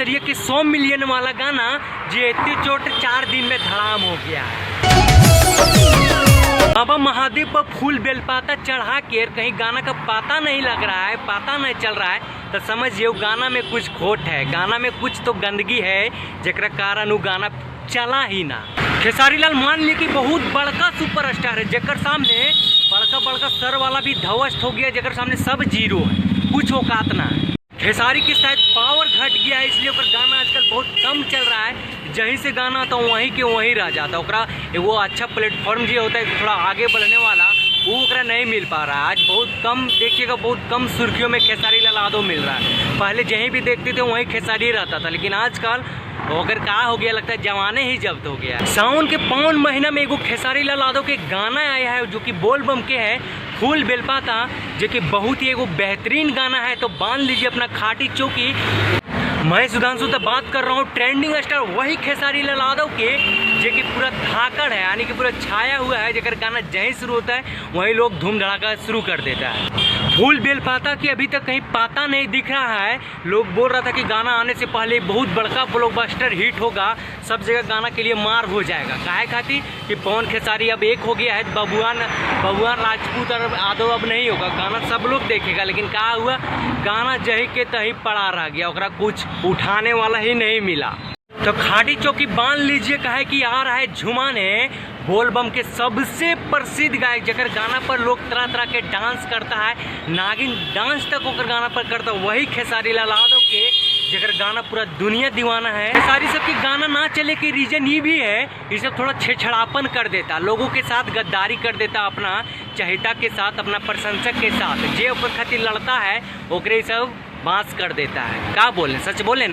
खेसरिया के 100 मिलियन वाला गाना जे इतनी चोट 4 दिन में धड़ाम हो गया है। बाबा महादेव पर फूल बेलपाता चढ़ा के कहीं गाना का पता नहीं लग रहा है, पता नहीं चल रहा है, तो समझिए गाना में कुछ खोट है, गाना में कुछ तो गंदगी है जेकरा कारण गाना चला ही ना। खेसारी लाल मान ली कि बहुत बड़का सुपरस्टार है, जेकर सामने बड़का बड़का सर वाला भी ध्वस्त हो गया, जेकर सामने सब जीरो है, कुछ औकात ना है। खेसारी की शायद पावर घट गया है, इसलिए ओकर गाना आजकल बहुत कम चल रहा है। जहीं से गाना आता वहीं के वहीं रह जाता, ओकरा वो अच्छा प्लेटफॉर्म जो होता है थोड़ा आगे बढ़ने वाला, वो ओकरा नहीं मिल पा रहा है। आज बहुत कम देखिएगा, बहुत कम सुर्खियों में खेसारी लाल यादव मिल रहा है। पहले जहीं भी देखते थे वहीं खेसारी रहता था, लेकिन आजकल अगर का हो गया, लगता है जमाने ही जब्त हो गया। सावन के 5 महीना में एगो खेसारी लाल यादव के गाना आया है जो कि बोल बम के है, फूल बेलपाता, जो कि बहुत ही एगो बेहतरीन गाना है। तो बांध लीजिए अपना खाटी चौकी। मैं सुधांशु तो बात कर रहा हूँ ट्रेंडिंग स्टार वही खेसारी लाल यादव के, जो कि पूरा धाकड़ है, यानी कि पूरा छाया हुआ है, जेकर गाना जहीं शुरू होता है वहीं लोग धूम धड़ाका शुरू कर देता है। फूल बेलपाता की अभी तक कहीं पता नहीं दिख रहा है। लोग बोल रहा था कि गाना आने से पहले बहुत बड़का ब्लॉकबस्टर हिट होगा, सब जगह गाना के लिए मार हो जाएगा। काहे खातिर कि पवन खेसारी अब एक हो गया है, बबुआन राजपूत और यादव अब नहीं होगा, गाना सब लोग देखेगा। लेकिन क्या हुआ, गाना जही के तही पड़ा रह गया, ओकरा कुछ उठाने वाला ही नहीं मिला। तो खाटी चौकी बांध लीजिए, कहे कि आ रहा है झुमाने बोलबम के सबसे प्रसिद्ध गायक, जकर गाना पर लोग तरह तरह के डांस करता है, नागिन डांस तक ओकर गाना पर करता है, वही खेसारी लाल यादव के, जकर गाना पूरा दुनिया दीवाना है। खेसारी सब के गाना ना चले के रीजन ये भी है, ये सब थोड़ा छेड़छाड़ापन कर देता, लोगों के साथ गद्दारी कर देता, अपना चहेता के साथ, अपना प्रशंसक के साथ, जे ऊपर खातिर लड़ता है ओकरे सब बांस कर देता है। क्या बोले, सच बोले ना।